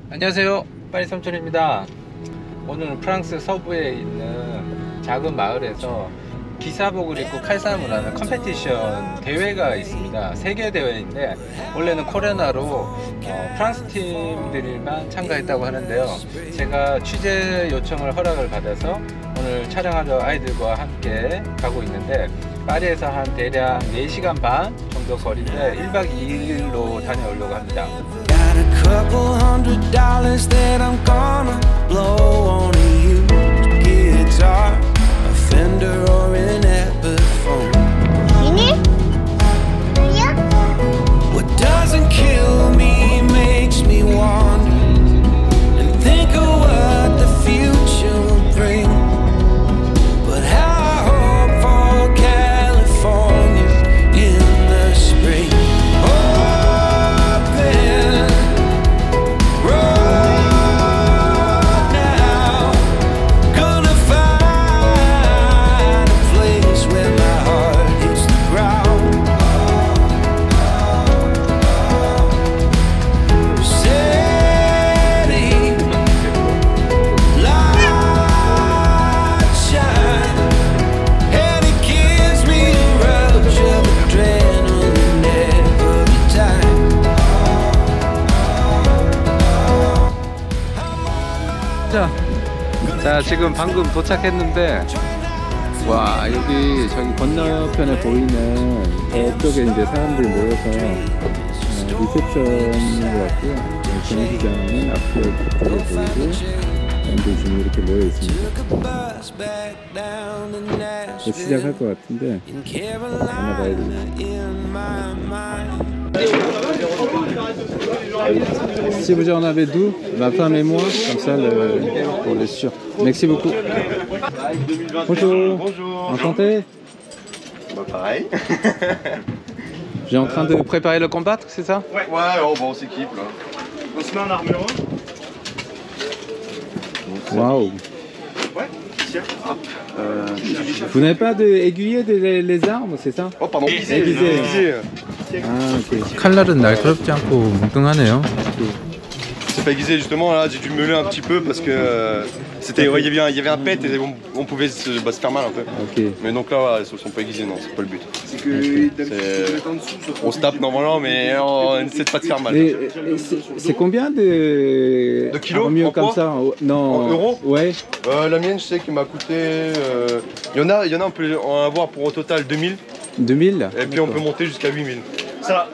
안녕하세요, 파리삼촌입니다. 오늘은 프랑스 서부에 있는 작은 마을에서 기사복을 입고 칼싸움을 하는 컴페티션 대회가 있습니다. 세계 대회인데 원래는 코로나로 프랑스 팀들만 참가했다고 하는데요. 제가 취재 요청을 허락을 받아서 오늘 촬영하러 아이들과 함께 가고 있는데, 파리에서 한 대략 4시간 반 정도 거리인데 1박 2일로 다녀오려고 합니다. Got a couple $100 that I'm gonna blow on a used guitar, a Fender or an Epiphone. What doesn't kill me makes me wonder and think of what the future will bring. But how I hope for California in the spring. 자, 지금 방금 도착했는데, 와, 여기 저기 건너편에 보이는 저쪽에 이제 사람들이 모여서 리셉션인 것 같고요. 경기장은 앞쪽에 보이고 사람들이 지금 이렇게 모여 있습니다. 시작할 것 같은데 하나 봐야 되겠네. Si vous en avez 12, ma femme et moi, comme ça pour le sûr. Merci beaucoup. Bonjour. Bonjour. Enchanté. Bah pareil. J'ai en train de préparer le combattre, c'est ça? Ouais, oh, bon, on s'équipe là. On se met en armure. Waouh. Ouais, tiens. Vous n'avez pas d'aiguillé les armes, c'est ça? Oh pardon. Aiguisé. Ah, ok. 칼날은 날카롭지 않고 뭉뚱하네요. C'est pas aiguisé justement, là j'ai dû meuler un petit peu parce que c'était, ouais, il y avait un pet et on pouvait se faire mal un peu. Ok. Mais donc là, ouais, ils sont pas aiguisés, non, c'est pas le but. C'est que on se tape normalement, mais on essaie de pas se faire mal. C'est combien de kilos mieux en comme poids? ça? Non. En euros? Ouais. La mienne, je sais qu'il m'a coûté. Il y en a, on peut en avoir pour au total 2000. 2000? Et puis on peut monter jusqu'à 8000. Ça,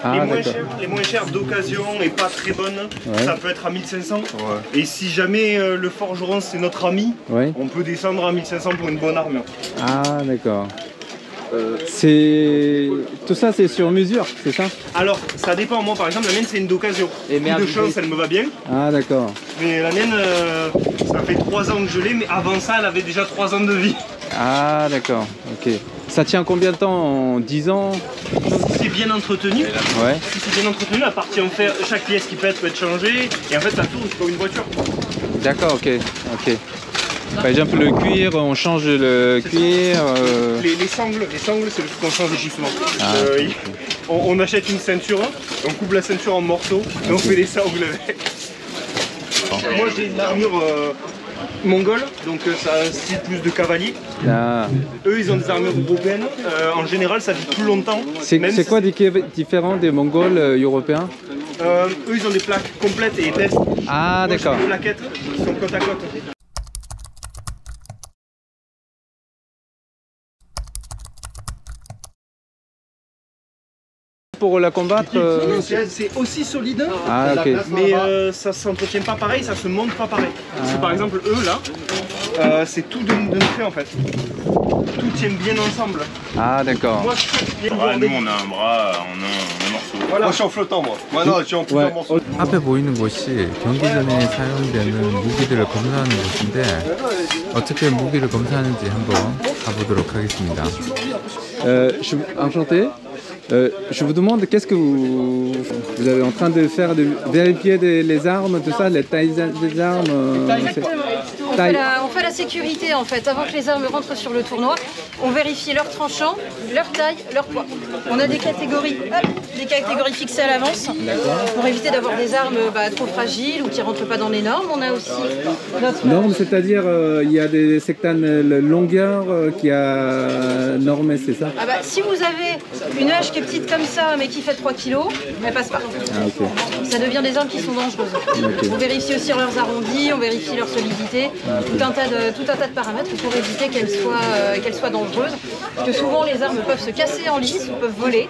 les moins chers d'occasion et pas très bonnes, ouais, ça peut être à 1500. Ouais. Et si jamais le forgeron c'est notre ami, ouais, on peut descendre à 1500 pour une bonne armure. Ah d'accord. Tout ça c'est sur mesure, c'est ça? Alors ça dépend, moi par exemple la mienne c'est une d'occasion. Et de chance elle me va bien. Ah d'accord. Mais la mienne ça fait 3 ans que je l'ai, mais avant ça elle avait déjà 3 ans de vie. Ah d'accord, ok. Ça tient combien de temps? En 10 ans? Si c'est bien entretenu, ouais, si c'est bien entretenu, la partie en fer, chaque pièce qui peut être changée et en fait ça tourne comme une voiture. D'accord, ok, ok. Par exemple le cuir, on change le cuir. Les sangles c'est le truc qu'on change le plus souvent. On achète une ceinture, on coupe la ceinture en morceaux et on fait les sangles avec. Moi j'ai une armure mongole, donc ça a un style plus de cavalier. Ah. Eux ils ont des armures européennes, en général ça vit plus longtemps. C'est quoi différent des Mongols européens? Eux ils ont des plaques complètes et épaisses. Ah d'accord. Des plaquettes qui sont côte à côte. Pour la combattre c'est aussi solide, ah, okay, mais ça s'entretient pas pareil, ça se monte pas pareil. Parce que par exemple eux là, c'est tout d'un trait en fait. Tout tient bien ensemble. Ah d'accord. Moi, nous on a un bras en un morceau. Voilà. Moi je suis en flottant moi. Moi non, je suis en plusieurs morceaux. 앞에 보이는 곳이 경기전에 사용되는 무기들을 검사하는 곳인데 어떻게 무기를 검사하는지 한번 가보도록 하겠습니다. Enchanté. Je vous demande, qu'est-ce que vous êtes en train de faire, de vérifier les armes, tout ça, les tailles des armes On fait la sécurité en fait. Avant que les armes rentrent sur le tournoi, on vérifie leur tranchant, leur taille, leur poids. On a des catégories fixées à l'avance pour éviter d'avoir des armes trop fragiles ou qui ne rentrent pas dans les normes. On a aussi notre... Normes, c'est-à-dire il y a des certaines longueurs qui a normé, c'est ça? Ah bah, si vous avez une hache qui est petite comme ça mais qui fait 3 kg, elle passe pas. Ah, ok. Ça devient des armes qui sont dangereuses. Okay. On vérifie aussi leurs arrondis, on vérifie leur solidité, tout un tas de paramètres pour éviter qu'elles soient dangereuses. Parce que souvent les armes peuvent se casser en lice ou peuvent voler.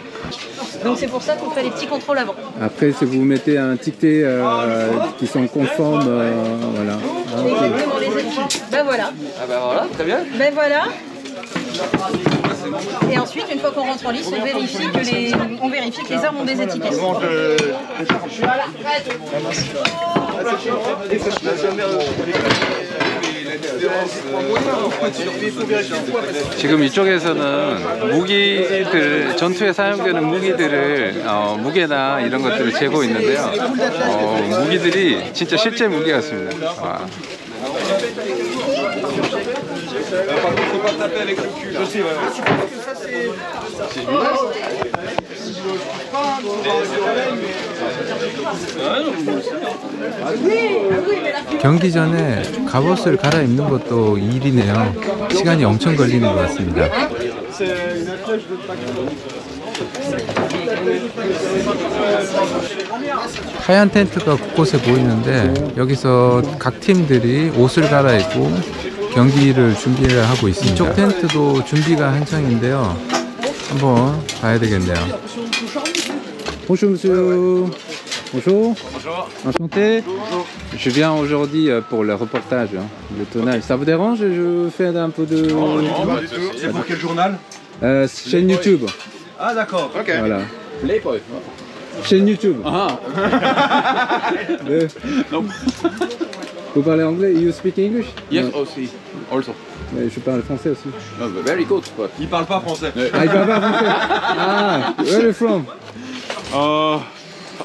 Donc c'est pour ça qu'on fait les petits contrôles avant. Après, si vous mettez un ticket qui sont conformes, voilà. Exactement, les équipes. Ben voilà. Ah ben voilà, très bien. Ben voilà. Et ensuite, une fois qu'on rentre en lice, on vérifie que les armes ont des étiquettes. 지금 이쪽에서는 무기들, 전투에 사용되는 무기들을 무게나 이런 것들을 재고 있는데요. 무기들이 진짜 실제 무기 같습니다. 와. 경기 전에 갑옷을 갈아입는 것도 일이네요. 시간이 엄청 걸리는 것 같습니다. 하얀 텐트가 곳곳에 보이는데 여기서 각 팀들이 옷을 갈아입고 경기를 준비를 하고 있습니다. 이쪽 텐트도 준비가 한창인데요. 한번 봐야 되겠네요. Bonjour monsieur. Bonjour. Bonjour. Enchanté. Bonjour. Je viens aujourd'hui pour le reportage, le tournage. Ça vous dérange? Je fais un peu de... Non, pas du tout. C'est pour quel journal? Chaîne YouTube. Ah d'accord, ok. Voilà. Chaîne YouTube. Ah. Vous parlez anglais? You speak English? Yes, No. also. Mais je parle français aussi. No, very good, but... Il parle pas français. Ah, il parle pas français. Ah, where are you from?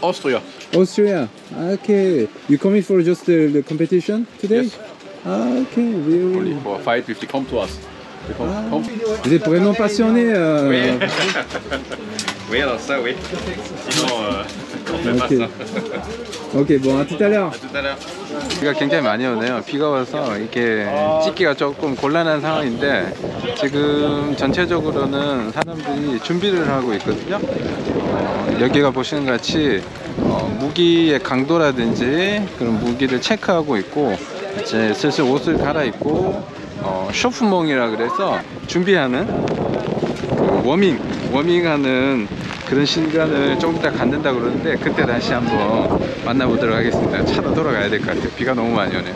Austria. Austria. Okay. You coming for just the competition today? Yes. Ah, okay. Really. Only for a fight if they come to us. They come. Vous êtes vraiment passionné. Oui, alors ça, oui. Sinon, on fait Ok. pas ça. Ok, bon, à tout à l'heure. À tout à l'heure. 비가 굉장히 많이 오네요. 비가 와서 이렇게 찍기가 조금 곤란한 상황인데 지금 전체적으로는 사람들이 준비를 하고 있거든요. 여기가 보시는 것 같이 무기의 강도라든지 그런 무기를 체크하고 있고 이제 슬슬 옷을 갈아입고 쇼프몽이라 그래서 준비하는 워밍하는 그런 시간을 조금 이따 갖는다 그러는데 그때 다시 한번 만나보도록 하겠습니다. 차로 돌아가야 될 것 같아요. 비가 너무 많이 오네요.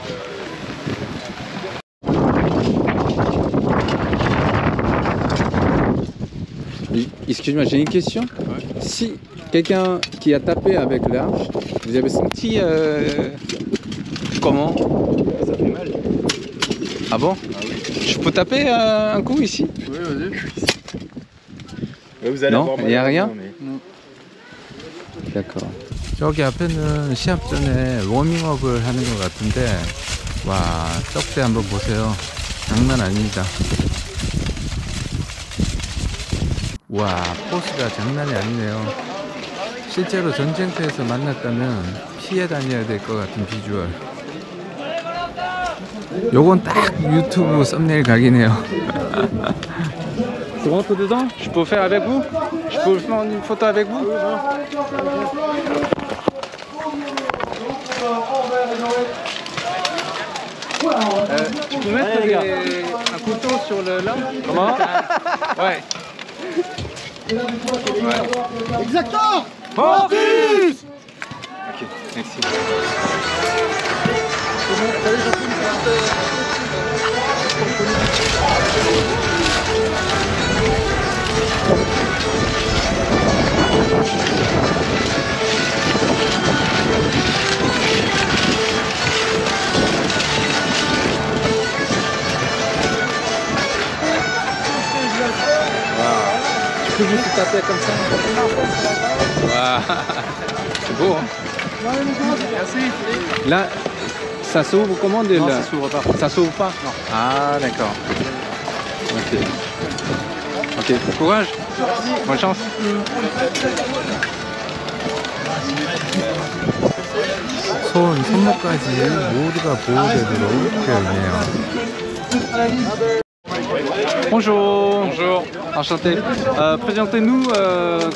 Excuse-moi, j'ai une question. Si quelqu'un qui a tapé avec l'arme, vous avez senti comment? Ça fait mal. Ah bon? Je peux taper un coup ici? Oui, vas-y. Vous allez Non, avoir mal il n'y a à la rien? main, mais- d'accord. 저기 앞에는 시합 전에 워밍업을 하는 것 같은데 와, 떡대 한번 보세요. 장난 아닙니다. 와, 포스가 장난이 아니네요. 실제로 전쟁터에서 만났다면 피해 다녀야 될 것 같은 비주얼. 요건 딱 유튜브 썸네일 각이네요. Je rentre dedans? Je peux faire avec vous? Je peux faire une photo avec vous? Tu peux mettre un couteau sur le là? Comment? Ouais. Exactement! Focus! Ok, merci. Tu peux juste taper comme ça. Wow. C'est beau, hein? Là, Ça s'ouvre comment Non, ça s'ouvre pas. Ça s'ouvre pas? Non. Ah, d'accord. Ok. Ok, bon courage. Bonne chance. 손목까지 모두가 보호되도록 되어 있네요. Bonjour. Bonjour. Enchanté. Présentez-nous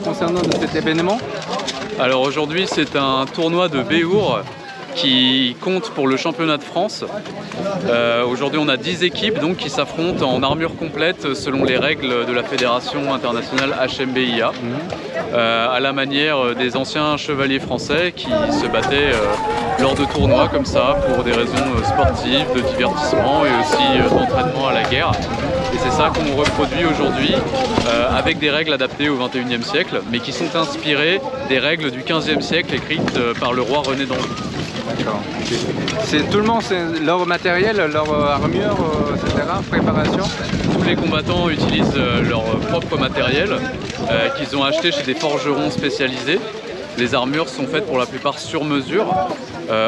concernant cet événement. Alors aujourd'hui c'est un tournoi de Béour qui compte pour le championnat de France. Aujourd'hui on a 10 équipes donc, qui s'affrontent en armure complète selon les règles de la Fédération internationale HMBIA, à la manière des anciens chevaliers français qui se battaient lors de tournois comme ça pour des raisons sportives, de divertissement et aussi d'entraînement à la guerre. Et c'est ça qu'on reproduit aujourd'hui avec des règles adaptées au XXIe siècle mais qui sont inspirées des règles du XVe siècle écrites par le roi René d'Anjou. D'accord. C'est tout le monde, c'est leur matériel, leur armure, etc., préparation. Tous les combattants utilisent leur propre matériel qu'ils ont acheté chez des forgerons spécialisés. Les armures sont faites pour la plupart sur mesure,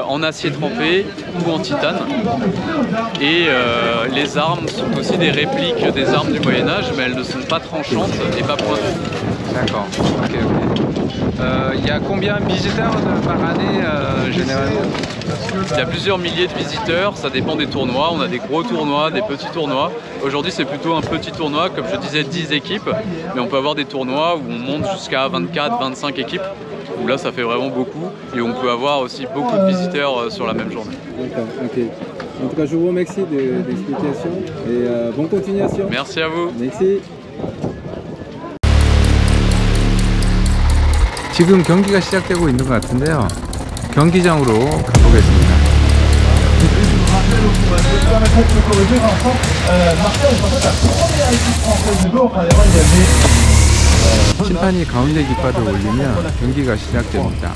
en acier trempé ou en titane. Et les armes sont aussi des répliques des armes du Moyen-Âge, mais elles ne sont pas tranchantes et pas pointues. D'accord. Ok, ok. Il y a combien de visiteurs par année généralement? Il y a plusieurs milliers de visiteurs, ça dépend des tournois. On a des gros tournois, des petits tournois. Aujourd'hui c'est plutôt un petit tournoi, comme je disais 10 équipes, mais on peut avoir des tournois où on monte jusqu'à 24-25 équipes, où là ça fait vraiment beaucoup, et on peut avoir aussi beaucoup de visiteurs sur la même journée. D'accord, ok. En tout cas je vous remercie de l'explication et bonne continuation. Merci à vous. Merci. 지금 경기가 시작되고 있는 것 같은데요. 경기장으로 가보겠습니다. 심판이 가운데 깃발을 올리면 경기가 시작됩니다.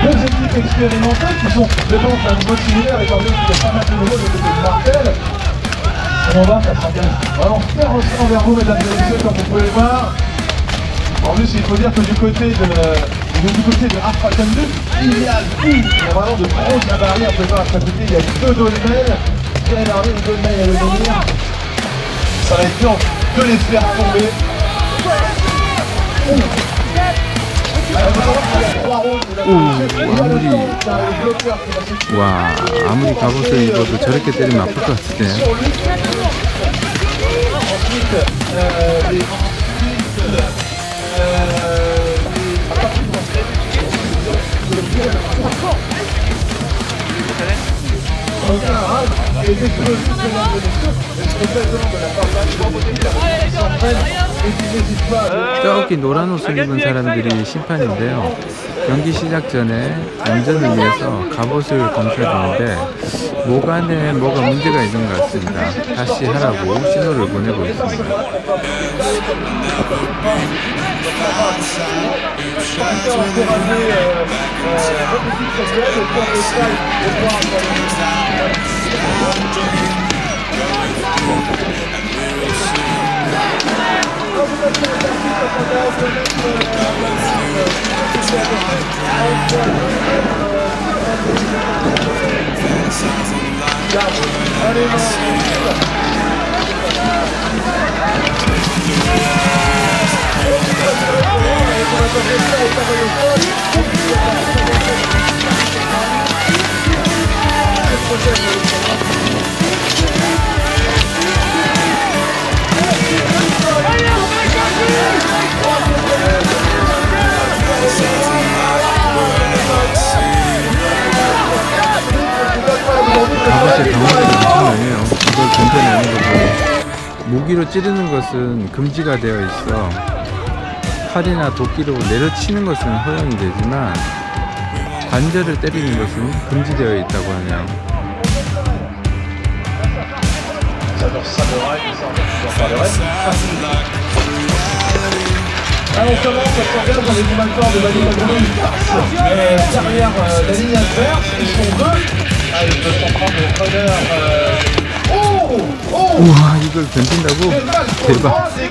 Deux équipes expérimentées qui sont devant un niveau similaire étant donné qu'il y a pas mal de nouveaux du côté de Martel. On va, ça s'engage vraiment féroce envers vous, mesdames et messieurs, comme vous pouvez le voir. En plus, il faut dire que du côté de Arfaken 2, il y a vraiment de grosses barrières. On peut voir à côté, il y a deux dolmens. Bien énorme, les dolmens à venir. Ça va être dur de les faire tomber. 아무리 갑옷을 입어도 저렇게 때리면 아플 것 같은데요. 저기 노란 옷을 입은 사람들이 심판인데요. 경기 시작 전에 안전을 위해서 갑옷을 검사하는데 목 안에 뭐가 문제가 있는 것 같습니다. 다시 하라고 신호를 보내고 있습니다. 갑옷의 강화가 엄청나네요. 이걸 견뎌내는 거고 무기로 찌르는 것은 금지가 되어 있어 칼이나 도끼로 내려치는 것은 허용이 되지만 관절을 때리는 것은 금지되어 있다고 하네요. Là on commence à se regarder dans les combattants de Valérie derrière la ligne adverse, ils sont deux. Ah, ils peuvent s'en prendre le preneur. 우와, 이걸 견딘다고? 대박. C'est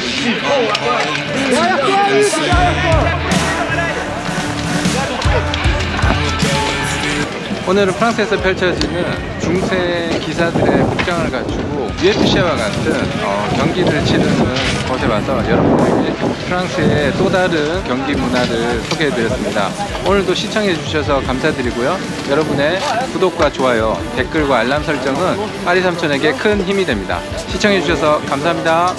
une 오늘은 프랑스에서 펼쳐지는 중세 기사들의 복장을 갖추고 UFC와 같은 경기를 치르는 곳에 와서 여러분들에게 프랑스의 또 다른 경기 문화를 소개해드렸습니다. 오늘도 시청해주셔서 감사드리고요. 여러분의 구독과 좋아요, 댓글과 알람 설정은 파리 삼촌에게 큰 힘이 됩니다. 시청해주셔서 감사합니다.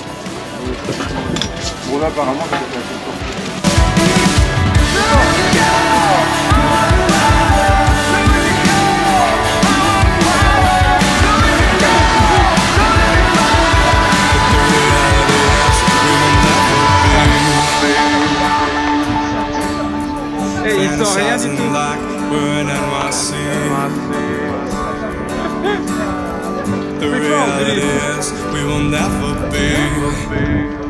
The reality is we will never be